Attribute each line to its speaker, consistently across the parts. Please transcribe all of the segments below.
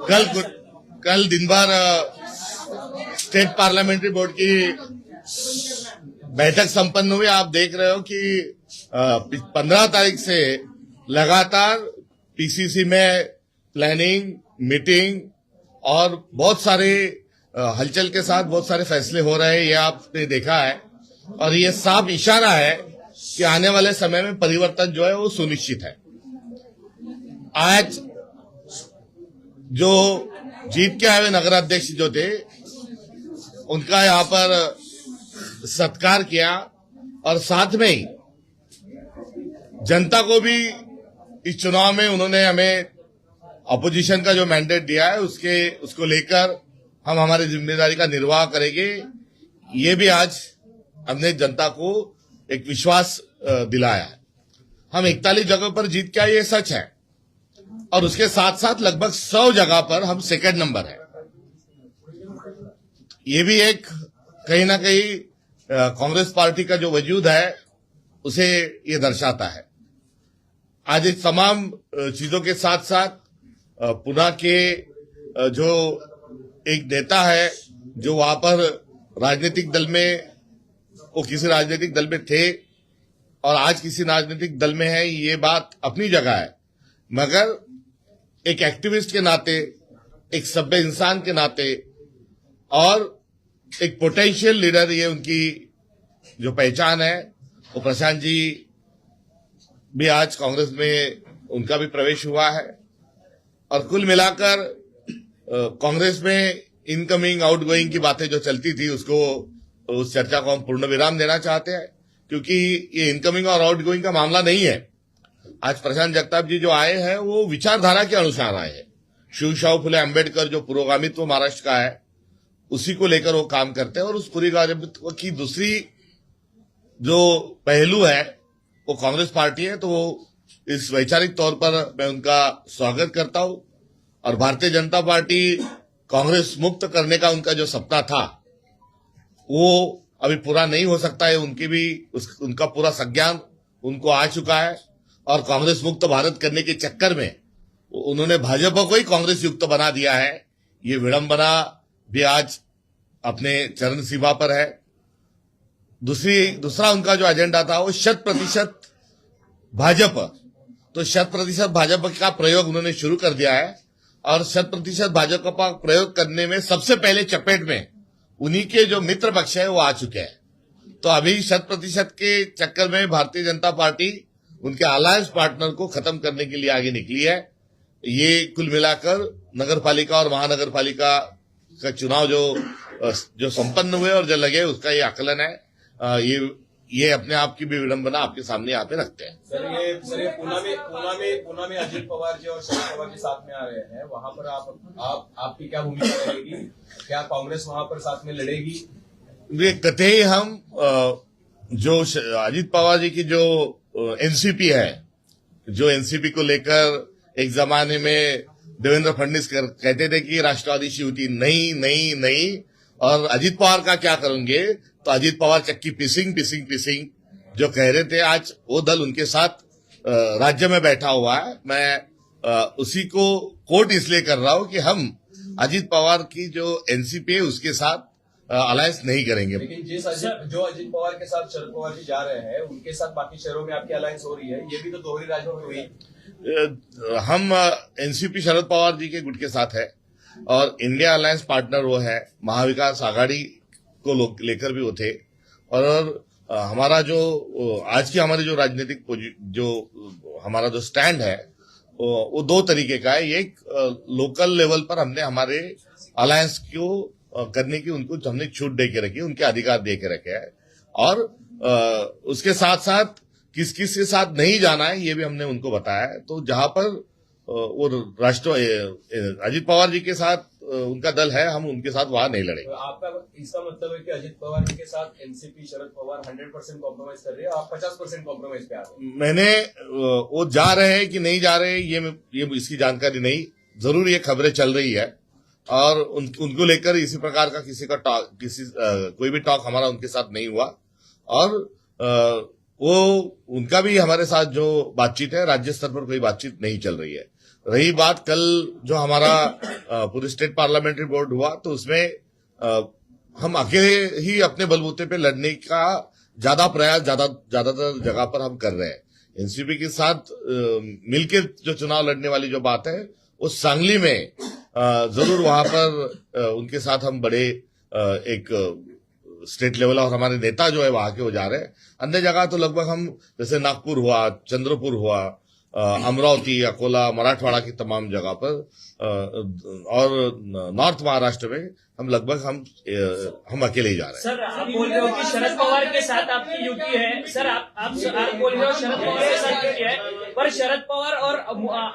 Speaker 1: कल कल दिन भर स्टेट पार्लियामेंट्री बोर्ड की बैठक संपन्न हुई। आप देख रहे हो कि 15 तारीख से लगातार पीसीसी में प्लानिंग, मीटिंग और बहुत सारे हलचल के साथ बहुत सारे फैसले हो रहे हैं, ये आपने देखा है। और ये साफ इशारा है कि आने वाले समय में परिवर्तन जो है वो सुनिश्चित है। आज जो जीत के आए हुए नगराध्यक्ष जो थे उनका यहाँ पर सत्कार किया और साथ में ही जनता को भी इस चुनाव में उन्होंने हमें अपोजिशन का जो मैंडेट दिया है उसको लेकर हम हमारी जिम्मेदारी का निर्वाह करेंगे। ये भी आज हमने जनता को एक विश्वास दिलाया है। हम 41 जगहों पर जीत के आए, ये सच है, और उसके साथ साथ लगभग 100 जगह पर हम सेकंड नंबर है। ये भी एक कहीं ना कहीं कांग्रेस पार्टी का जो वजूद है उसे ये दर्शाता है। आज इस तमाम चीजों के साथ साथ पुणे के जो एक नेता है जो वहां पर राजनीतिक दल में, वो किसी राजनीतिक दल में थे और आज किसी राजनीतिक दल में है, ये बात अपनी जगह है, मगर एक एक्टिविस्ट के नाते, एक सभ्य इंसान के नाते और एक पोटेंशियल लीडर, ये उनकी जो पहचान है। वो प्रशांत जी भी आज कांग्रेस में उनका भी प्रवेश हुआ है और कुल मिलाकर कांग्रेस में इनकमिंग आउटगोइंग की बातें जो चलती थी उस चर्चा को हम पूर्ण विराम देना चाहते हैं, क्योंकि ये इनकमिंग और आउटगोइंग का मामला नहीं है। आज प्रशांत जगताप जी जो आए हैं वो विचारधारा के अनुसार आए हैं। शिवशाहू फुले अम्बेडकर जो पुरोगामित्व महाराष्ट्र का है उसी को लेकर वो काम करते हैं, और उस पुरोगामित्व की दूसरी जो पहलू है वो कांग्रेस पार्टी है। तो इस वैचारिक तौर पर मैं उनका स्वागत करता हूं। और भारतीय जनता पार्टी कांग्रेस मुक्त करने का उनका जो सपना था वो अभी पूरा नहीं हो सकता है। उनका पूरा संज्ञान उनको आ चुका है और कांग्रेस मुक्त भारत करने के चक्कर में उन्होंने भाजपा को ही कांग्रेस युक्त बना दिया है। ये विडंबना भी आज अपने चरण सीमा पर है। दूसरा उनका जो एजेंडा था वो 100% भाजपा, तो 100% भाजपा का प्रयोग उन्होंने शुरू कर दिया है और 100% भाजपा का प्रयोग करने में सबसे पहले चपेट में उन्हीं के जो मित्र पक्ष है वो आ चुके हैं। तो अभी 100% के चक्कर में भारतीय जनता पार्टी उनके अलायंस पार्टनर को खत्म करने के लिए आगे निकली है। ये कुल मिलाकर नगरपालिका और महानगरपालिका का चुनाव जो संपन्न हुए और जो लगे उसका ये आकलन है। ये अपने आप की भी विडंबना आपके सामने यहाँ पे रखते हैं।
Speaker 2: सर ये पुणे में अजित पवार जी और शरद पवार जी साथ में आ रहे हैं, वहां पर आपकी क्या भूमिका रहेगी? क्या कांग्रेस वहां पर साथ में लड़ेगी?
Speaker 1: ये कतई हम जो अजित पवार जी की जो एनसीपी है, जो एनसीपी को लेकर एक जमाने में देवेंद्र फडणवीस कहते थे कि राष्ट्रवादी शी होती, नहीं, और अजित पवार का क्या करेंगे, तो अजित पवार चक्की पिसिंग जो कह रहे थे, आज वो दल उनके साथ राज्य में बैठा हुआ है। मैं उसी को कोट इसलिए कर रहा हूं कि हम अजित पवार की जो एनसीपी है उसके साथ अलायंस नहीं करेंगे।
Speaker 2: लेकिन जो अजित पवार के साथ शरद पवार जी जा रहे हैं उनके साथ बाकी शहरों में आपकी अलायंस हो रही है, ये भी तो दोहरी राजनीति हुई।
Speaker 1: हम एनसीपी शरद पवार जी के गुट के साथ है और इंडिया अलायंस पार्टनर वो है, महाविकास आघाड़ी को लेकर भी वो थे। और हमारा जो आज की हमारी जो राजनीतिक जो हमारा जो स्टैंड है वो दो तरीके का है। एक लोकल लेवल पर हमने हमारे अलायंस को करने की उनको हमने छूट दे के रखी, उनके अधिकार दे के रखे हैं, और उसके साथ साथ किस के साथ नहीं जाना है ये भी हमने उनको बताया है। तो जहां पर वो अजित पवार जी के साथ उनका दल है, हम उनके साथ वहां नहीं लड़ेंगे।
Speaker 2: तो आपका इसका मतलब है कि अजित पवार जी के साथ एनसीपी शरद पवार 100% कॉम्प्रोमाइज कर रहे हैं, आप 50% कॉम्प्रोमाइज पे आ रहे हैं?
Speaker 1: मैंने वो जा रहे हैं कि नहीं जा रहे हैं ये इसकी जानकारी नहीं, जरूर ये खबरें चल रही है और उनको लेकर इसी प्रकार का कोई भी टॉक हमारा उनके साथ नहीं हुआ। और वो उनका भी हमारे साथ जो बातचीत है राज्य स्तर पर कोई बातचीत नहीं चल रही है। रही बात कल जो हमारा पूरे स्टेट पार्लियामेंट्री बोर्ड हुआ, तो उसमें हम अकेले ही अपने बलबूते पे लड़ने का ज्यादा प्रयास ज्यादातर जगह पर हम कर रहे हैं। एनसीपी के साथ मिलकर जो चुनाव लड़ने वाली जो बात है, वो सांगली में जरूर वहां पर उनके साथ हम बड़े एक स्टेट लेवल और हमारे नेता जो है वहां के वो जा रहे हैं। अन्य जगह तो लगभग हम जैसे नागपुर हुआ, चंद्रपुर हुआ, अमरावती, अकोला, मराठवाड़ा की तमाम जगह पर और नॉर्थ महाराष्ट्र में हम लगभग हम अकेले ही जा रहे हैं।
Speaker 3: सर, आप बोल रहे हो कि शरद पवार के साथ आपकी युति है। सर, आप बोल रहे हो शरद पवार के साथ युति है, पर शरद पवार और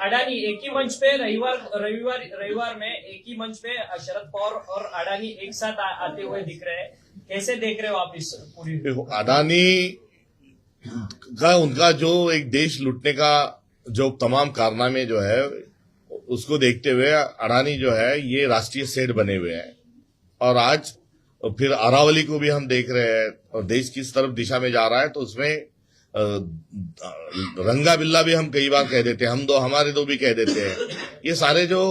Speaker 3: अडानी एक ही मंच पे रविवार में एक ही मंच पे शरद पवार और अडानी एक साथ आते हुए दिख रहे हैं। कैसे देख रहे हो आप इस पूरी?
Speaker 1: अडानी का उनका जो एक देश लूटने का जो तमाम कारनामे जो है, उसको देखते हुए अडानी जो है ये राष्ट्रीय सेठ बने हुए हैं। और आज फिर अरावली को भी हम देख रहे हैं और देश किस तरफ दिशा में जा रहा है, तो उसमें रंगा बिल्ला भी हम कई बार कह देते हैं, हम दो हमारे दो भी कह देते हैं। ये सारे जो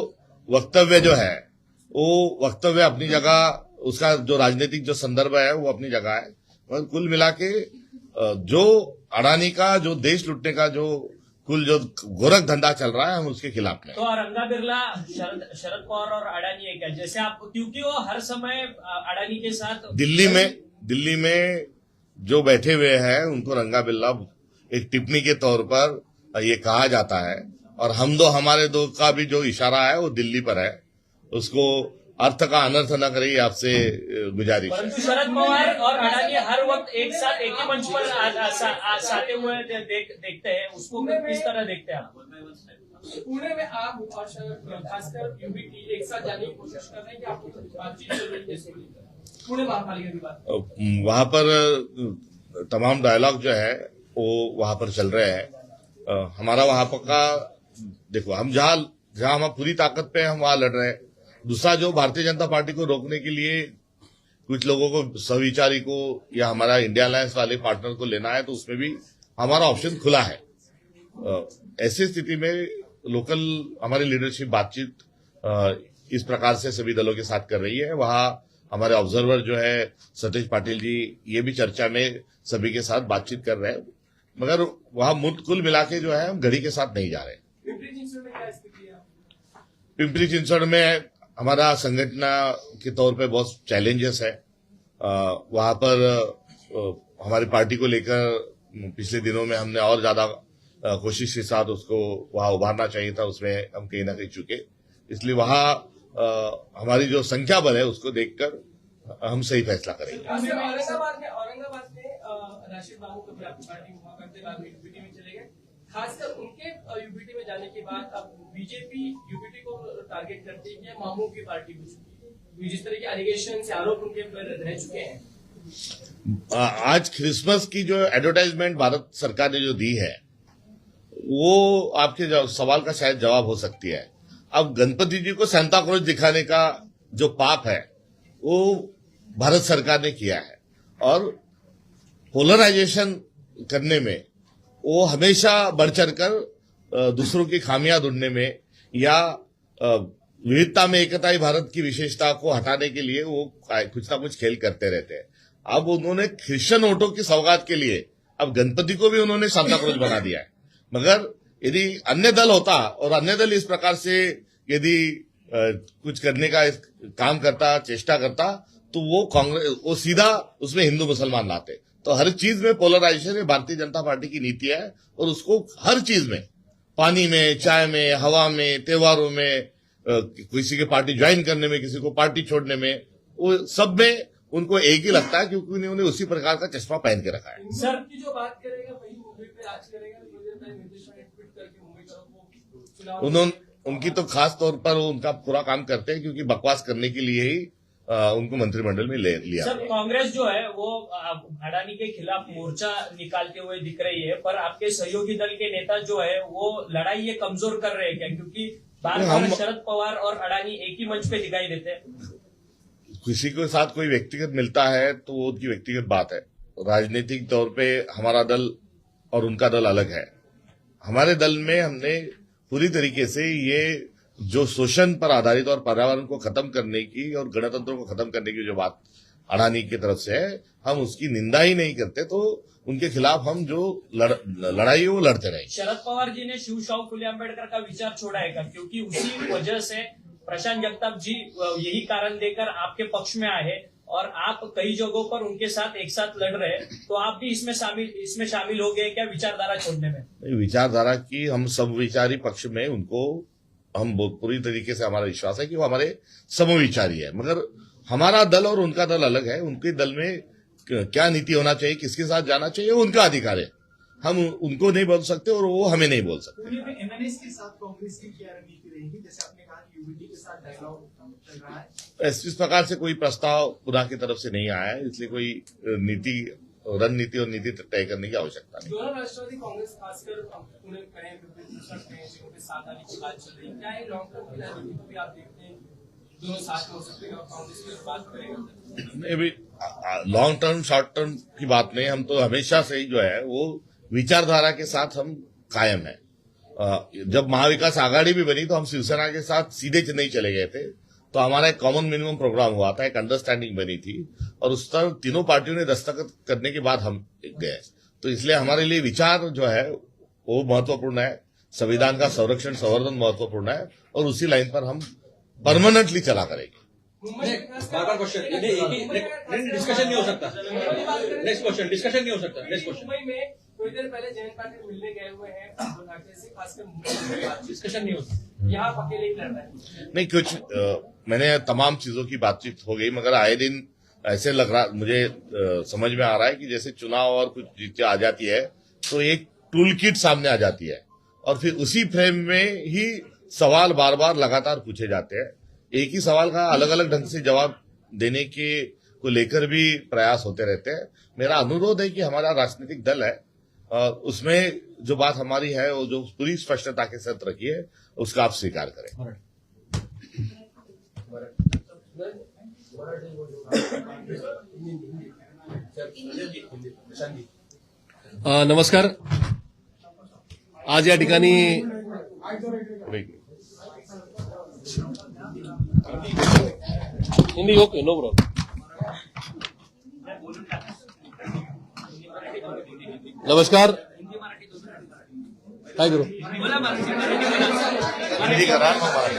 Speaker 1: वक्तव्य जो है, वो वक्तव्य अपनी जगह, उसका जो राजनीतिक जो संदर्भ है वो अपनी जगह है, मगर कुल मिला के जो अडानी का जो देश लूटने का जो कुल जो गोरख धंधा चल रहा है, हम उसके खिलाफ हैं।
Speaker 3: तो रंगा बिरला शरद पवार और अडानी है क्या? जैसे आप, क्योंकि वो हर समय अडानी के साथ
Speaker 1: दिल्ली में जो बैठे हुए हैं उनको रंगा बिल्ला एक टिप्पणी के तौर पर ये कहा जाता है, और हम दो हमारे दो का भी जो इशारा है वो दिल्ली पर है। उसको अर्थ का अनर्थ न करिए, आपसे गुजारिश है।
Speaker 3: परंतु शरद पवार और अडानी हर वक्त एक साथ एक ही मंच पर आते हुए देखते हैं, उसको किस तरह देखते हैं आप?
Speaker 4: पुणे में आप और खासकर यूबीटी एक साथ जाने की कोशिश कर रहे हैं कि आपको बातचीत चल रही है? पुणे महापालिका की बात,
Speaker 1: वहां पर तमाम डायलॉग जो है वो वहां पर चल रहे हैं। हमारा वहां पर का देखो, हम जहां हम पूरी ताकत पे हम वहां लड़ रहे हैं। दूसरा, जो भारतीय जनता पार्टी को रोकने के लिए कुछ लोगों को, सविचारी को या हमारा इंडिया अलायंस वाले पार्टनर को लेना है, तो उसमें भी हमारा ऑप्शन खुला है। ऐसी स्थिति में लोकल हमारी लीडरशिप बातचीत इस प्रकार से सभी दलों के साथ कर रही है। वहां हमारे ऑब्जर्वर जो है सतीश पाटिल जी, ये भी चर्चा में सभी के साथ बातचीत कर रहे हैं, मगर वहां कुल मिला के जो है हम घड़ी के साथ नहीं जा रहे। पिंपरी चिंचवड़ में हमारा संगठन के तौर पे बहुत चैलेंजेस है। वहां पर हमारी पार्टी को लेकर पिछले दिनों में हमने और ज्यादा कोशिश के साथ उसको वहां उभारना चाहिए था, उसमें हम कहीं ना कहीं चुके। इसलिए वहां हमारी जो संख्या बल है उसको देखकर हम सही फैसला करेंगे।
Speaker 4: औरंगाबाद में राशिद बाबू कभी आपकी पार्टी हुआ करते, बाद में यूपीटी में चले गए। खासकर उनके यूपीटी में जाने के बाद अब बीजेपी यूपीटी को टारगेट करती है कि मामू की पार्टी हो चुकी है, जिस तरह के एलिगेशन से आरोप उनके पर रह चुके हैं।
Speaker 1: आज क्रिसमस की जो एडवर्टाइजमेंट भारत सरकार ने जो दी है, वो आपके सवाल का शायद जवाब हो सकती है। अब गणपति जी को सांता क्लॉज दिखाने का जो पाप है वो भारत सरकार ने किया है, और पोलराइजेशन करने में वो हमेशा बढ़ चढ़कर दूसरों की खामियां ढूंढने में या विविधता में एकता ही भारत की विशेषता को हटाने के लिए वो कुछ ना कुछ खेल करते रहते हैं। अब उन्होंने क्रिश्चियन वोटों की सौगात के लिए अब गणपति को भी उन्होंने सांता क्लॉज बना दिया है। मगर यदि अन्य दल होता और अन्य दल इस प्रकार से यदि कुछ करने का काम करता, चेष्टा करता, तो वो कांग्रेस वो सीधा उसमें हिंदू मुसलमान लाते। तो हर चीज में पोलराइजेशन में भारतीय जनता पार्टी की नीति है, और उसको हर चीज में, पानी में, चाय में, हवा में, त्योहारों में, किसी की पार्टी ज्वाइन करने में, किसी को पार्टी छोड़ने में, वो सब में उनको एक ही लगता है, क्योंकि उन्होंने उसी प्रकार का चश्मा पहन के रखा है।
Speaker 4: सर की जो बात करेगा वही मुंबई पे राज करेगा, नीतीश ने ट्वीट करके मुंबई तरफ को
Speaker 1: उनकी तो खास तौर पर उनका पूरा काम करते हैं, क्योंकि बकवास करने के लिए ही उनको मंत्रिमंडल में ले लिया।
Speaker 3: सर, कांग्रेस जो है वो अडानी के खिलाफ मोर्चा निकालते हुए दिख रही है, पर आपके सहयोगी दल के नेता जो है वो लड़ाई ये कमजोर कर रहे हैं क्या? क्योंकि बार-बार शरद पवार और अडानी एक ही मंच पे दिखाई देते हैं।
Speaker 1: किसी के साथ कोई व्यक्तिगत मिलता है तो वो उनकी व्यक्तिगत बात है। राजनीतिक तौर पे हमारा दल और उनका दल अलग है। हमारे दल में हमने पूरी तरीके से ये जो शोषण पर आधारित और पर्यावरण को खत्म करने की और गणतंत्र को खत्म करने की जो बात अडानी की तरफ से है, हम उसकी निंदा ही नहीं करते, तो उनके खिलाफ हम जो लड़ाई है वो लड़ते रहेंगे।
Speaker 3: शरद पवार जी ने शिवशाहू फुले आंबेडकर का विचार छोड़ा है क्या? क्योंकि उसी वजह से प्रशांत जगताप जी यही कारण देकर आपके पक्ष में आए और आप कई जगहों पर उनके साथ एक साथ लड़ रहे हैं, तो आप भी इसमें शामिल हो गए क्या विचारधारा छोड़ने में?
Speaker 1: विचारधारा की हम सब विचारी पक्ष में उनको हम बहुत पूरी तरीके से हमारा विश्वास है कि वो हमारे समविचारी है, मगर हमारा दल और उनका दल अलग है। उनके दल में क्या नीति होना चाहिए, किसके साथ जाना चाहिए, उनका अधिकार है। हम उनको नहीं बोल सकते और वो हमें नहीं बोल सकते।
Speaker 5: पुणे में एमएनएस के साथ कांग्रेस की क्या रणनीति रहेगी? जैसे आपने कहा कि यूबीटी के साथ डायलॉग चल रहा है,
Speaker 1: इस प्रकार से कोई प्रस्ताव पुनः की तरफ से नहीं आया है, इसलिए कोई रणनीति और नीति तय करने की आवश्यकता नहीं।
Speaker 4: दोनों राष्ट्रवादी कांग्रेस खासकर पुणे में कहे उनके साथ आने की बात चल रही है, क्या है लॉन्ग टर्म की रणनीति को भी आप देखते हैं दोनों साथ हो सकते हैं और कांग्रेस की बात करेगा?
Speaker 1: लॉन्ग टर्म शॉर्ट टर्म की बात नहीं, हम तो हमेशा से ही जो है वो विचारधारा के साथ हम कायम है। जब महाविकास आघाड़ी भी बनी तो हम शिवसेना के साथ सीधे नहीं चले गए थे, तो हमारा एक कॉमन मिनिमम प्रोग्राम हुआ था, एक अंडरस्टैंडिंग बनी थी और उस पर तीनों पार्टियों ने दस्तखत करने के बाद हम गए। तो इसलिए हमारे लिए विचार जो है वो महत्वपूर्ण है, संविधान का संरक्षण संवर्धन महत्वपूर्ण है और उसी लाइन पर हम परमानेंटली चला करेंगे।
Speaker 2: बार क्वेश्चन डिस्कशन नहीं हो सकता। नेक्स्ट क्वेश्चन डिस्कशन नहीं हो सकता। Next question.
Speaker 4: मुंबई में थोड़ी देर पहले जयंत पाटिल मिलने गए हुए हैं उद्धव ठाकरे से, खासकर मुंबई में डिस्कशन नहीं हो सकता, यहाँ आप अकेले ही लड़ रहे हैं।
Speaker 1: नहीं, कुछ मैंने तमाम चीजों की बातचीत हो गई, मगर आए दिन ऐसे लग रहा मुझे समझ में आ रहा है कि जैसे चुनाव और कुछ चीजें आ जाती है तो एक टूल किट सामने आ जाती है और फिर उसी फ्रेम में ही सवाल बार बार लगातार पूछे जाते हैं। एक ही सवाल का अलग अलग ढंग से जवाब देने के को लेकर भी प्रयास होते रहते हैं। मेरा अनुरोध है कि हमारा राजनीतिक दल है और उसमें जो बात हमारी है वो जो पूरी स्पष्टता के साथ रखी है उसका आप स्वीकार करें।
Speaker 6: नमस्कार. आज या ठिकाणी हिंदी ओके, नो प्रॉब्लेम. नमस्कार. काय करू?
Speaker 1: हिंदी करा मग मराठी.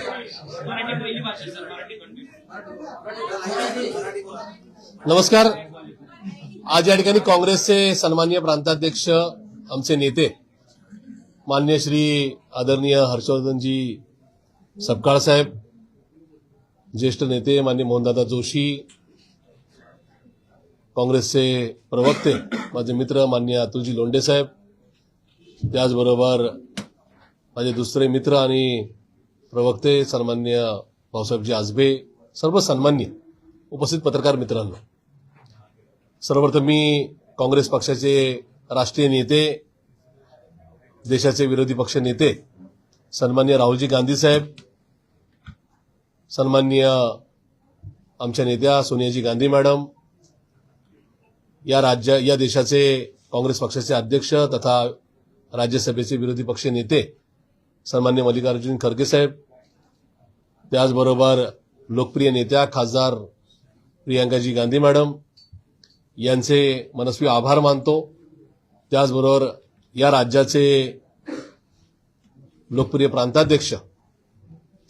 Speaker 6: नमस्कार. आज या ठिकाणी काँग्रेसचे सन्माननीय प्रांताध्यक्ष आमचे नेते माननीय श्री आदरणीय हर्षवर्धनजी सपकाळ साहेब, ज्येष्ठ नेते माननीय मोहनदादा जोशी, काँग्रेसचे प्रवक्ते माझे मित्र माननीय अतुलजी लोंढे साहेब, त्याचबरोबर माझे दुसरे मित्र आणि प्रवक्ते सन्माननीय भाऊसाहेबजी आजबे, सर्व सन्माननीय उपस्थित पत्रकार मित्रांनो, सर्वप्रथम मी काँग्रेस पक्षाचे राष्ट्रीय नेते, देशाचे विरोधी पक्ष नेते सन्माननीय राहुलजी गांधी साहेब, सन्माननीय आमच्या नेत्या सोनियाजी गांधी मॅडम, या देशाचे काँग्रेस पक्षाचे अध्यक्ष तथा राज्यसभेचे विरोधी पक्ष नेते सन्माननीय मल्लिकार्जुन खरगे साहेब, त्याचबरोबर लोकप्रिय नेत्या खासदार प्रियांकाजी गांधी मॅडम यांचे मनस्वी आभार मानतो. त्याचबरोबर या राज्याचे लोकप्रिय प्रांताध्यक्ष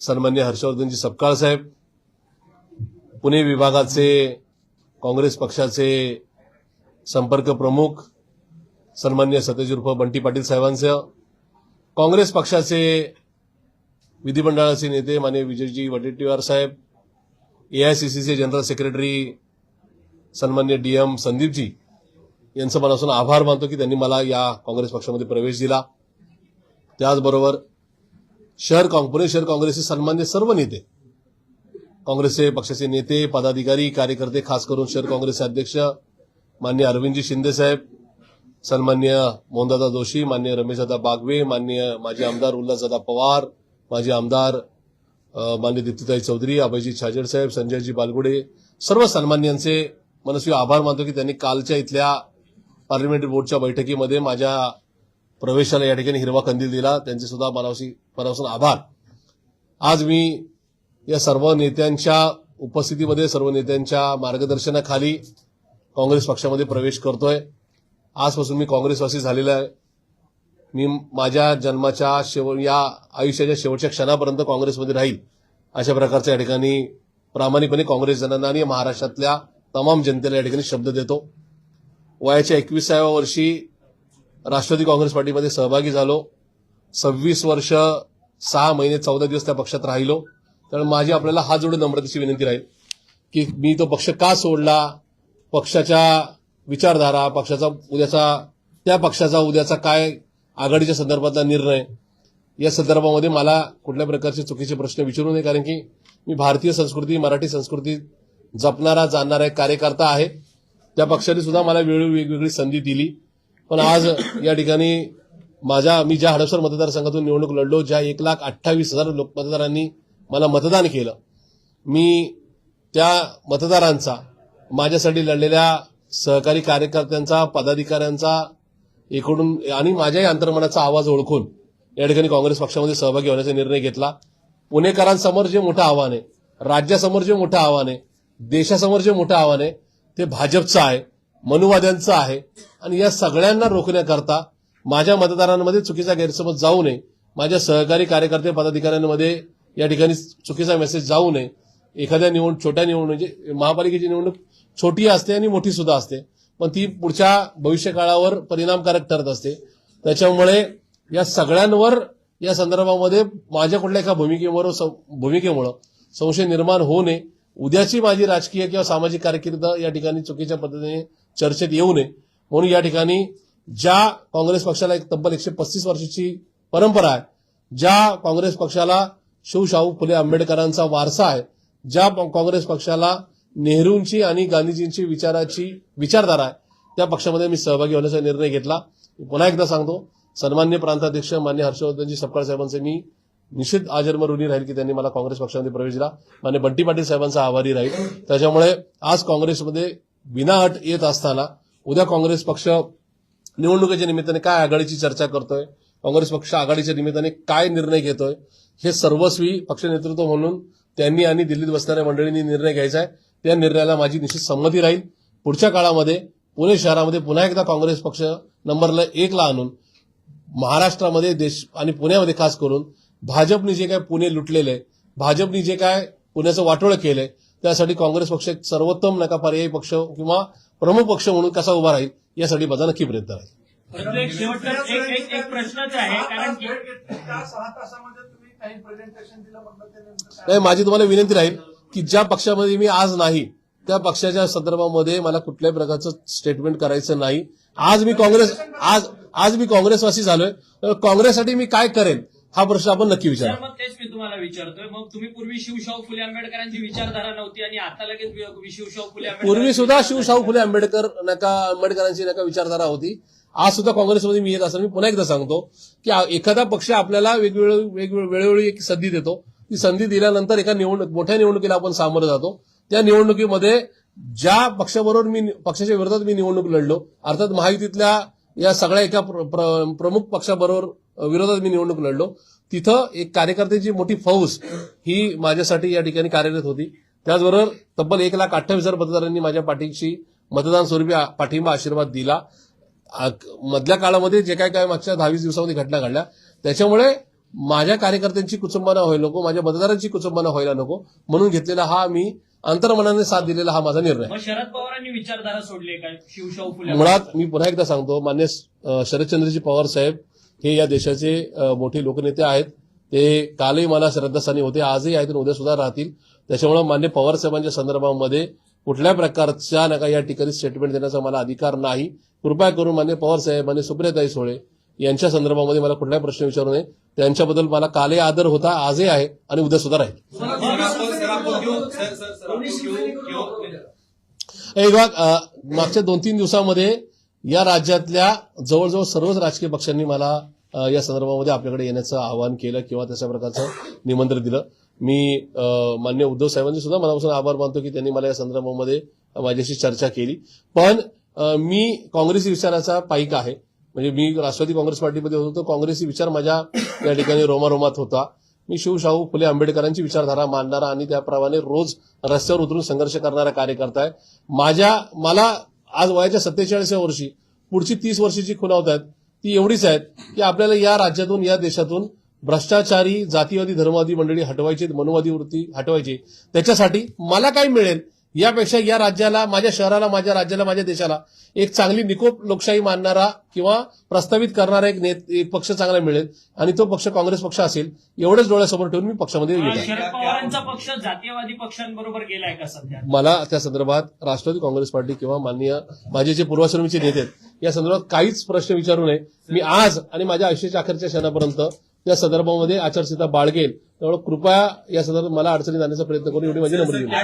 Speaker 6: सन्माननीय हर्षवर्धनजी सपकाळ साहेब, पुणे विभागाचे काँग्रेस पक्षाचे संपर्क प्रमुख सन्माननीय सतेज उर्फ बंटी पाटील साहेबांसह काँग्रेस पक्षाचे विधिमंडळाचे नेते माननीय विजयजी वडेट्टीवार साहेब, एआयसीसीचे जनरल सेक्रेटरी सन्माननीय डीएम संदीपजी यांचं मनापासून आभार मानतो की त्यांनी मला या काँग्रेस पक्षामध्ये प्रवेश दिला. त्याचबरोबर पुणे शहर काँग्रेसचे सन्माननीय सर्व नेते, काँग्रेसचे पक्षाचे नेते, पदाधिकारी, कार्यकर्ते, खास करून शहर काँग्रेसचे अध्यक्ष माननीय अरविंदजी शिंदे साहेब, सन्माननीय मोहनदादा जोशी, माननीय रमेशदादा बागवे, माननीय माजी आमदार उल्हासदादा पवार, माजी आमदार माननीय दीप्तीताई चौधरी, अभयजी छाजेड साहेब, संजयजी बालगुडे, सर्व सन्माननीयांचे मनस्वी आभार मानतो की त्यांनी कालच्या इथल्या पार्लमेंटरी बोर्डच्या बैठकीमध्ये माझ्या प्रवेशाला या ठिकाणी हिरवा कंदील दिला, त्यांचे सुद्धा मनापासून आभार. आज मी या सर्व नेत्यांच्या उपस्थितीमध्ये, सर्व नेत्यांच्या मार्गदर्शनाखाली काँग्रेस पक्षामध्ये प्रवेश करतोय. आजपासून मी काँग्रेसवासी झालेला आहे. मी माझ्या जन्माच्या या आयुष्याच्या शेवटच्या क्षणापर्यंत काँग्रेसमध्ये राहील, अशा प्रकारच्या या ठिकाणी प्रामाणिकपणे काँग्रेस जनांना आणि महाराष्ट्रातल्या तमाम जनतेला या ठिकाणी शब्द देतो. वयाच्या 21व्या वर्षी राष्ट्रवादी काँग्रेस पार्टीमध्ये सहभागी झालो. 26 वर्ष 6 महिने 14 दिवस त्या पक्षात राहिलो. त्यामुळे माझी आपल्याला हात जोडून नम्रतेची विनंती राहील की मी तो पक्ष का सोडला, पक्षाच्या विचारधारा, त्या पक्षाचा उद्याचा काय आघाडीच्या संदर्भातला निर्णय, या संदर्भामध्ये मला कुठल्या प्रकारचे चुकीचे प्रश्न विचारू नये. कारण की मी भारतीय संस्कृती, मराठी संस्कृती जपणारा जाणणारा एक कार्यकर्ता आहे. त्या पक्षाने सुद्धा मला वेगवेगळी संधी दिली. पण आज या ठिकाणी मी ज्या हडपसर मतदारसंघातून निवडणूक लढलो, ज्या 1,28,000 मतदारांनी मला मतदान केलं, मी त्या मतदारांचा, माझ्यासाठी लढलेल्या सहकारी कार्यकर्त्यांचा, पदाधिकाऱ्यांचा एकूण आणि माझ्याही अंतर्मनाचा आवाज ओळखून या ठिकाणी काँग्रेस पक्षामध्ये सहभागी होण्याचा निर्णय घेतला. पुणेकरांसमोर जे मोठं आव्हान आहे, राज्यासमोर जे मोठं आव्हान आहे, देशासमोर जे मोठं आव्हान आहे, ते भाजपचं आहे, मनुवाद्यांचं आहे. आणि या सगळ्यांना रोखण्याकरता माझ्या मतदारांमध्ये चुकीचा गैरसमज जाऊ नये, माझ्या सहकारी कार्यकर्ते पदाधिकाऱ्यांमध्ये या ठिकाणी चुकीचा मेसेज जाऊ नये. एखाद्या छोट्या निवडणूक, म्हणजे महापालिकेची निवडणूक छोटी असते आणि मोठी सुद्धा असते, पण ती पुढच्या भविष्यकाळावर परिणामकारक ठरत असते. त्याच्यामुळे या सगळ्यांवर या संदर्भामध्ये माझ्या कुठल्या एका भूमिकेमुळे संशय निर्माण होऊ नये, उद्याची माझी राजकीय किंवा सामाजिक कारकीर्द या ठिकाणी चुकीच्या पद्धतीने चर्चेत येऊ नये. म्हणून या ठिकाणी ज्या काँग्रेस पक्षाला एक तब्बल 135 वर्षाची परंपरा आहे, ज्या काँग्रेस पक्षाला शिवशाहू फुले आंबेडकरांचा वारसा आहे, ज्या काँग्रेस पक्षाला नेहरूंची आणि गांधीजींची विचारधारा आहे, त्या पक्षामध्ये मी सहभागी होण्याचा निर्णय घेतला. पुन्हा एकदा सांगतो, सन्मान्य प्रांताध्यक्ष मान्य हर्षवर्धनजी सपकाळ साहेबांचे मी निश्चित आजन्म ऋणी राहील की त्यांनी मला काँग्रेस पक्षामध्ये प्रवेश दिला. मान्य बंटी पाटील साहेबांचा आभारी राहील. त्याच्यामुळे आज काँग्रेसमध्ये बिनाअट येत असताना उद्या काँग्रेस पक्ष निवडणुकीच्या निमित्ताने काय आघाडीची चर्चा करतोय, काँग्रेस पक्ष आघाडीच्या निमित्ताने काय निर्णय घेतोय, हे सर्वस्वी पक्ष नेतृत्व म्हणून त्यांनी आणि दिल्लीत बसणाऱ्या मंडळींनी निर्णय घ्यायचा आहे. त्या निर्णयाला माझी निश्चित संमती राहील. पुढच्या काळामध्ये पुणे शहरामध्ये पुन्हा एकदा काँग्रेस पक्ष नंबरला 1 आणून महाराष्ट्रामध्ये देश आणि पुण्यामध्ये खास करून भाजपने जे काय पुणे लुटलेलं आहे, भाजपने जे काय पुण्याचं वाटोळं केलंय, त्यासाठी काँग्रेस पक्ष एक सर्वोत्तम पर्यायी पक्ष किंवा प्रमुख पक्ष म्हणून कसा उभा राहील, यासाठी माझा नक्की प्रयत्न राहील.
Speaker 3: परंतु एक शेवटचा एक प्रश्नच आहे, कारण की
Speaker 5: 6 तासामध्ये तुम्ही काही प्रेझेंटेशन दिलं म्हटलं त्यानंतर
Speaker 6: नाही, माझी तुम्हाला विनंती राहील की ज्या पक्षामध्ये मी आज नाही, त्या पक्षाच्या संदर्भामध्ये मला कुठल्याही प्रकारचं स्टेटमेंट करायचं नाही. आज मी काँग्रेसवासी झालोय, तर काँग्रेससाठी मी काय करेन हा प्रश्न आपण नक्की विचारा.
Speaker 3: सर, मग तेच मी तुम्हाला विचारतोय. मग तुम्ही पूर्वी शिवशाहू फुले आंबेडकरांची विचारधारा नव्हती आणि आता लगेच शिवशाहू फुले
Speaker 6: पूर्वी सुद्धा शिवशाहू फुले आंबेडकरांची विचारधारा होती. आज सुद्धा काँग्रेसमध्ये मी येत असताना मी पुन्हा एकदा सांगतो की एखादा पक्ष आपल्याला वेळोवेळी एक संधी देतो. ती संधी दिल्यानंतर एका मोठ्या निवडणुकीला आपण सामोरं जातो. त्या निवडणुकीमध्ये ज्या पक्षाच्या विरोधात मी निवडणूक लढलो, अर्थात महायुतीतल्या या सगळ्या एका प्रमुख पक्षाबरोबर विरोधात मी निवडणूक लढलो, तिथं एक कार्यकर्त्यांची मोठी फौज ही माझ्यासाठी या ठिकाणी कार्यरत होती. त्याचबरोबर तब्बल 1,28,000 मतदारांनी माझ्या पाठीशी मतदान स्वरूपी पाठिंबा आशीर्वाद दिला. मधल्या काळामध्ये जे काय मागच्या 10-20 दिवसामध्ये घटना घडल्या, त्याच्यामुळे माझ्या कार्यकर्त्यांची कुचंबना व्हायला नको, माझ्या मतदारांची कुचंबना व्हायला नको म्हणून घेतलेला हा मी अंतर्मनाने साथ दिलेला हा माझा निर्णय.
Speaker 3: मग शरद पवारांनी विचारधारा सोडली काय शिवशाहू फुले?
Speaker 6: मुळात मी पुन्हा एकदा सांगतो, मान्य शरदचंद्रजी पवार साहेब हे या देशाचे मोठे लोकनेते आहेत. ते कालही मला श्रद्धास्थानी होते, आजही आहेत आणि उद्या सुद्धा राहतील. त्याच्यामुळे मान्य पवार साहेबांच्या संदर्भामध्ये कुठल्या प्रकारच्या या ठिकाणी स्टेटमेंट देण्याचा मला अधिकार नाही. कृपया करून मान्य पवार साहेब आणि सुप्रियाताई सुळे यांच्या संदर्भामध्ये मला कुठलाही प्रश्न विचारू नये. त्यांच्याबद्दल मला कालही आदर होता, आजही आहे आणि उद्या सुद्धा राहील. मागच्या 2-3 दिवसामध्ये या राज्यातल्या जवळजवळ सर्वच राजकीय पक्षांनी मला या संदर्भामध्ये आपल्याकडे येण्याचं आवाहन केलं किंवा तशा प्रकारचं निमंत्रण दिलं. मी मान्य उद्धव साहेबांचे सुद्धा मनापासून आभार मानतो की त्यांनी मला या संदर्भामध्ये माझ्याशी चर्चा केली. पण मी काँग्रेसी विचाराचा पाईक आहे. म्हणजे मी राष्ट्रवादी काँग्रेस पार्टीमध्ये होतो, काँग्रेसी विचार माझ्या या ठिकाणी रोमारोमात होता. मी शिवशाहू फुले आंबेडकरांची विचारधारा मानणारा आणि त्याप्रमाणे रोज रस्त्यावर उतरून संघर्ष करणारा कार्यकर्ता आहे. मला आज वयाच्या 47व्या वर्षी पुढची 30 वर्षाची खुणावत आहेत ती एवढीच आहेत की आपल्याला या राज्यातून, या देशातून भ्रष्टाचारी, जातीवादी, धर्मवादी मंडळी हटवायची, मनुवादी वृत्ती हटवायची. त्याच्यासाठी मला काय मिळेल यापेक्षा या राज्याला, माझ्या शहराला, माझ्या राज्याला, माझ्या देशाला एक चांगली निकोप लोकशाही मानणारा किंवा प्रस्तावित करणारा एक पक्ष चांगला मिळेल आणि तो पक्ष काँग्रेस पक्ष असेल. एवढेच डोळ्यासमोर ठेवून मी पक्षामध्ये येत आहे.
Speaker 3: शरद पवारांचा पक्ष जातीयवादी पक्षांबरोबर गेलाय का सध्या?
Speaker 6: मला त्या संदर्भात राष्ट्रवादी काँग्रेस पार्टी किंवा माननीय माझे जे पूर्वाश्रमीचे नेते आहेत या संदर्भात काहीच प्रश्न विचारू नये. मी आज आणि माझ्या आयुष्याच्या अखेरच्या क्षणापर्यंत या संदर्भामध्ये आचारसंहिता बाळगेल. त्यामुळे कृपया या संदर्भात मला अडचणीत आणण्याचा प्रयत्न करू, एवढी माझी नम्र विनंती.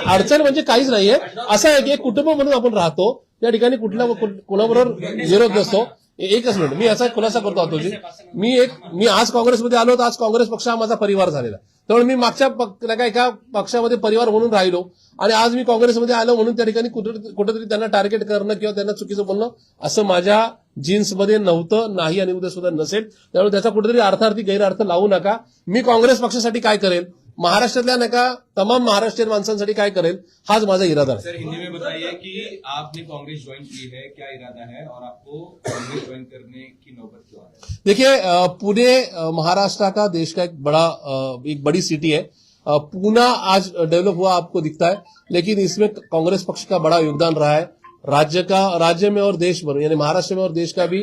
Speaker 6: अडचण म्हणजे काहीच नाहीये. असं आहे की एक कुटुंब म्हणून आपण राहतो, या ठिकाणी कुणाबरोबर विरोध नसतो. एकच मिनिट, मी असा खुलासा करतो आतोजी. मी आज काँग्रेसमध्ये आलो तर आज काँग्रेस पक्ष हा माझा परिवार झालेला. त्यामुळे मी मागच्या एका पक्षामध्ये परिवार म्हणून राहिलो आणि आज मी काँग्रेसमध्ये आलो म्हणून त्या ठिकाणी कुठेतरी त्यांना टार्गेट करणं किंवा त्यांना चुकीचं बोलणं असं माझ्या जीन्समध्ये नव्हतं, नाही आणि उद्या सुद्धा नसेल. त्यामुळे त्याचा कुठेतरी अर्थार्थी गैरअर्थ लावू नका. मी काँग्रेस पक्षासाठी काय करेल, महाराष्ट्रातल्या नका तमाम महाराष्ट्रीयन माणसांसाठी काय करेल, हाच माझा इरादा आहे.
Speaker 2: सर, हिंदी में बताइए कि आपने कांग्रेस ज्वाइन की है, क्या इरादा है और आपको कांग्रेस ज्वाइन करने की नौबत क्यों आ रही है?
Speaker 6: देखिए, पुणे महाराष्ट्र का, देश का एक बड़ी सिटी है. पूना आज डेवलप हुआ आपको दिखता है, लेकिन इसमें कांग्रेस पक्ष का बड़ा योगदान रहा है. राज्य में और देश भर, यानी महाराष्ट्र में और देश का भी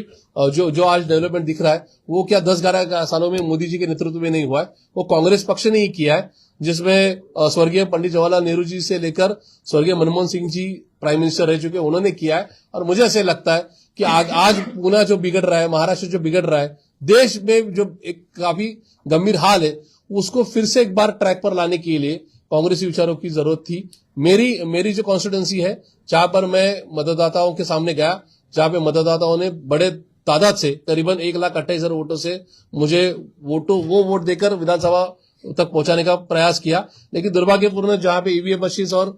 Speaker 6: जो आज डेवलपमेंट दिख रहा है वो क्या 10-11 सालों में मोदी जी के नेतृत्व में नहीं हुआ है, वो कांग्रेस पक्ष ने ही किया है. जिसमें स्वर्गीय पंडित जवाहरलाल नेहरू जी से लेकर स्वर्गीय मनमोहन सिंह जी प्राइम मिनिस्टर रह चुके, उन्होंने किया है. और मुझे ऐसे लगता है कि आज पूना जो बिगड़ रहा है, महाराष्ट्र जो बिगड़ रहा है, देश में जो एक काफी गंभीर हाल है, उसको फिर से एक बार ट्रैक पर लाने के लिए कांग्रेसी विचारों की जरूरत थी. मेरी जो कॉन्स्टिट्यूंसी है, जहां पर मैं मतदाताओं के सामने गया, जहां पे मतदाताओं ने बड़े तादाद से करीबन 1,28,000 वोटों से मुझे वो वोट देकर विधानसभा तक पहुंचाने का प्रयास किया. लेकिन दुर्भाग्यपूर्ण जहां पे ईवीएम मशीन और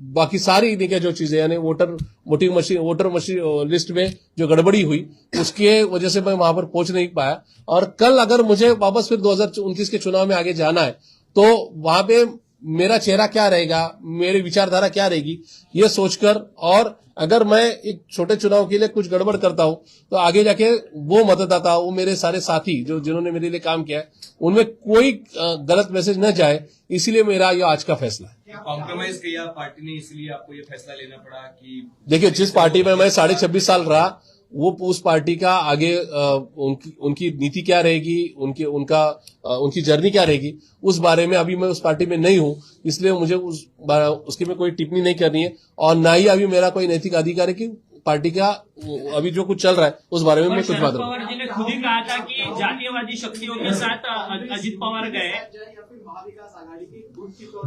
Speaker 6: बाकी सारी जो चीजें, यानी वोटर मशीन लिस्ट में जो गड़बड़ी हुई, उसके वजह से मैं वहां पर पहुंच नहीं पाया. और कल अगर मुझे वापस फिर 2029 के चुनाव में आगे जाना है तो वहां पे मेरा चेहरा क्या रहेगा, मेरी विचारधारा क्या रहेगी, ये सोचकर, और अगर मैं एक छोटे चुनाव के लिए कुछ गड़बड़ करता हूं तो आगे जाके वो मतदाता, वो मेरे सारे साथी जिन्होंने मेरे लिए काम किया है, उनमें कोई गलत मैसेज न जाए, इसीलिए मेरा ये आज का फैसला है.
Speaker 2: कॉम्प्रोमाइज किया पार्टी ने, इसलिए आपको ये फैसला लेना पड़ा कि
Speaker 6: देखिए, जिस पार्टी में मैं 26.5 साल रहा, वो उस पार्टी का आगे उनकी नीति क्या रहेगी, उनकी जर्नी क्या रहेगी, उस बारे में अभी मैं उस पार्टी में नहीं हूं, इसलिए मुझे उसकी में कोई टिप्पणी नहीं करनी है. और ना ही अभी मेरा कोई नैतिक अधिकार है कि पार्टी का अभी जो कुछ चल रहा है उस बारे में मैं कुछ बात
Speaker 3: शरद पवार जी ने खुद ही कहा था कि जातीयवादी शक्तियों के साथ अजित पवार गए.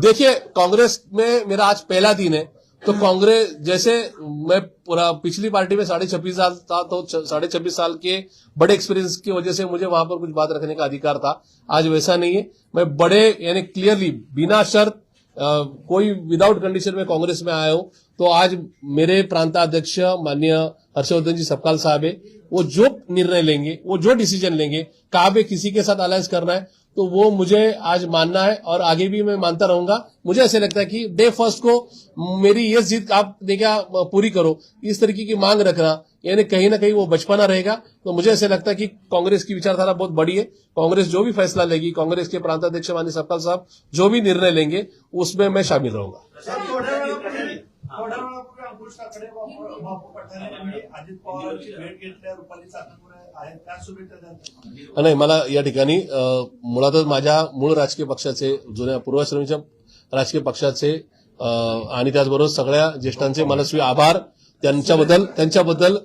Speaker 6: देखिए, कांग्रेस में मेरा आज पहला दिन है, तो कांग्रेस, जैसे मैं पूरा पिछली पार्टी में 26.5 साल था, तो 26.5 साल के बड़े एक्सपीरियंस की वजह से मुझे वहां पर कुछ बात रखने का अधिकार था. आज वैसा नहीं है. मैं बड़े, यानी क्लियरली, बिना शर्त, कोई विदाउट कंडीशन में कांग्रेस में आया हूं. तो आज मेरे प्रांताध्यक्ष माननीय हर्षवर्धन जी सपकाल साहब है, वो जो निर्णय लेंगे, वो जो डिसीजन लेंगे, कहाँ पे किसी के साथ अलायंस करना है, तो वो मुझे आज मानना है और आगे भी मैं मानता रहूंगा. मुझे ऐसे लगता है कि डे फर्स्ट को मेरी ये जिद आप देखिए पूरी करो, इस तरीके की मांग रखना, यानी कहीं ना कहीं वो बचपना रहेगा. तो मुझे ऐसे लगता है कि कांग्रेस की विचारधारा बहुत बड़ी है. कांग्रेस जो भी फैसला लेगी, कांग्रेस के प्रांताध्यक्ष माननीय सपकाल साहब जो भी निर्णय लेंगे, उसमें मैं शामिल रहूंगा.
Speaker 5: अंकुश ठाकरे बापू पठारे अजित पवारांची भेट घेतल्या, रुपाली चाकणवर आहेत, त्या शुभेच्छा द्या.
Speaker 6: नाही, मला या ठिकाणी मुळातच माझ्या मूळ राजकीय पक्षाचे, जुन्या पूर्वाश्रमीच्या राजकीय पक्षाचे आणि त्याचबरोबर सगळ्या ज्येष्ठांचे मनस्वी आभार. त्यांच्याबद्दल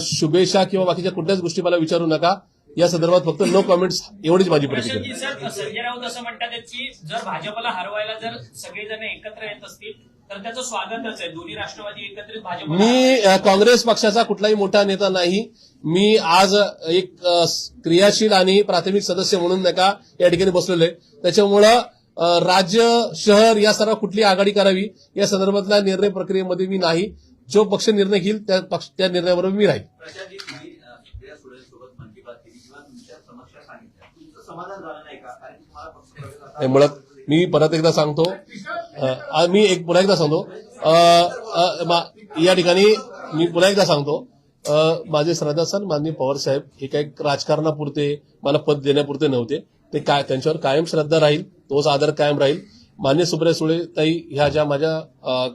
Speaker 6: शुभेच्छा किंवा बाकीच्या कुठल्याच गोष्टी मला विचारू नका. या संदर्भात फक्त नो कमेंट्स, एवढीच माझी प्रतिक्रिया.
Speaker 3: सर, संजय राऊत असं म्हणतात की जर भाजपला हरवायला जर सगळेजण एकत्र येत असतील तर त्याचं स्वागतच आहे. दोन्ही राष्ट्रवादी एकत्रित भाजप.
Speaker 6: मी काँग्रेस पक्षाचा कुठलाही मोठा नेता नाही. मी आज एक क्रियाशील आणि प्राथमिक सदस्य म्हणून नका या ठिकाणी बसलेलो आहे. त्याच्यामुळं राज्य, शहर या सर्व कुठली आघाडी करावी या संदर्भातल्या निर्णय प्रक्रियेमध्ये मी नाही. जो पक्ष निर्णय घेईल त्या निर्णयाबरोबर मी राहील.
Speaker 7: प्रशांतजी, तुम्ही सुप्रिया सुळेंसोबत मन की बात केली किंवा तुमच्या समस्या सांगितल्या, तुमचं समाधान झालं नाही का? कारण तुम्हाला पक्षप्रवेश आता-
Speaker 6: हे मुळात मी परत एकदा सांगतो, पुन्हा एकदा सांगतो, या ठिकाणी मी पुन्हा एकदा सांगतो, माझे श्रद्धास्थान माननीय पवार साहेब हे काही राजकारणापुरते मला पद देण्यापुरते नव्हते. ते काय त्यांच्यावर कायम श्रद्धा राहील, तोच आदर कायम राहील. मान्य सुप्रिया सुळे ताई ह्या ज्या माझ्या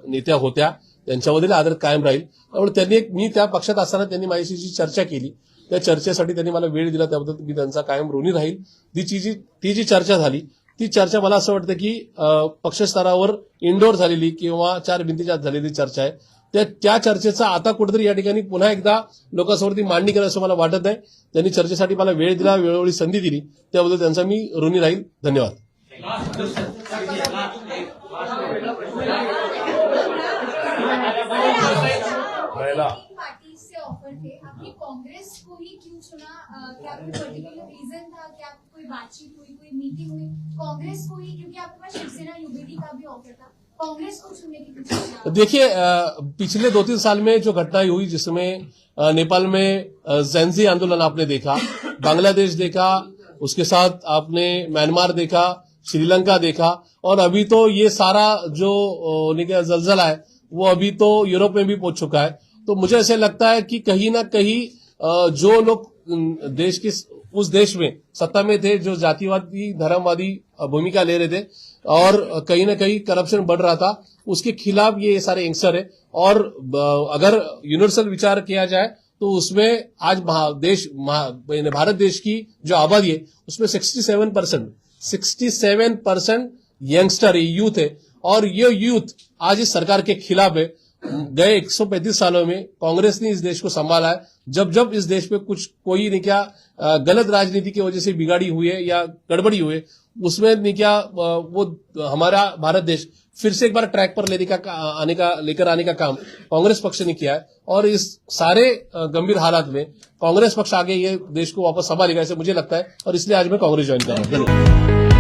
Speaker 6: नेत्या होत्या त्यांच्यावरील आदर कायम राहील. त्यामुळे मी त्या पक्षात असताना त्यांनी माझ्याशी जी चर्चा केली त्या चर्चेसाठी त्यांनी मला वेळ दिला, त्याबद्दल मी त्यांचा कायम ऋणी राहील. ती जी चर्चा झाली ती चर्चा मला असं वाटतं की पक्षस्तरावर इंडोर झालेली किंवा चार भिंतीच्या आत झालेली चर्चा आहे. त्या चर्चेचा आता कुठेतरी या ठिकाणी पुन्हा एकदा लोकांसमोर मांडणी करायचं मला वाटत नाही. त्यांनी चर्चेसाठी मला वेळ दिला, वेळोवेळी संधी दिली, त्याबद्दल त्यांचा मी ऋणी राहील. धन्यवाद.
Speaker 8: पार्टी से ऑफर थे, आपने कांग्रेस को ही क्यों चुना? क्या कोई पर्टिकुलर रीजन था? क्या कोई बातचीत हुई, कोई मीटिंग हुई कांग्रेस को ही? क्योंकि आपके पास शिवसेना यूबीटी का भी ऑफर था, कांग्रेस को चुनने की कुछ?
Speaker 6: देखिए, पिछले 2-3 साल में जो घटनाएं हुई जिसमें नेपाल में ज़ेंजी आंदोलन आपने देखा, बांग्लादेश देखा, उसके साथ आपने म्यांमार देखा, श्रीलंका देखा, और अभी तो ये सारा जो जलजला है वो अभी तो यूरोप में भी पहुंच चुका है. तो मुझे ऐसे लगता है कि कहीं ना कहीं जो लोग उस देश में सत्ता में थे, जो जातिवादी धर्मवादी भूमिका ले रहे थे और कहीं ना कहीं करप्शन बढ़ रहा था, उसके खिलाफ ये सारे यंगस्टर है. और अगर यूनिवर्सल विचार किया जाए तो उसमें आज भारत देश की जो आबादी है उसमें 67% यंगस्टर है, यूथ है. और ये यूथ आज इस सरकार के खिलाफ है. गए 135 सालों में कांग्रेस ने इस देश को संभाला है. जब इस देश में कोई नहीं क्या गलत राजनीति की वजह से बिगाड़ी हुई है या गड़बड़ी हुई है, उसमें नहीं क्या वो हमारा भारत देश फिर से एक बार ट्रैक पर लेकर आने का काम कांग्रेस पक्ष ने किया है. और इस सारे गंभीर हालात में कांग्रेस पक्ष आगे ये देश को वापस संभालेगा ऐसे मुझे लगता है, और इसलिए आज मैं कांग्रेस ज्वाइन कर रहा हूँ.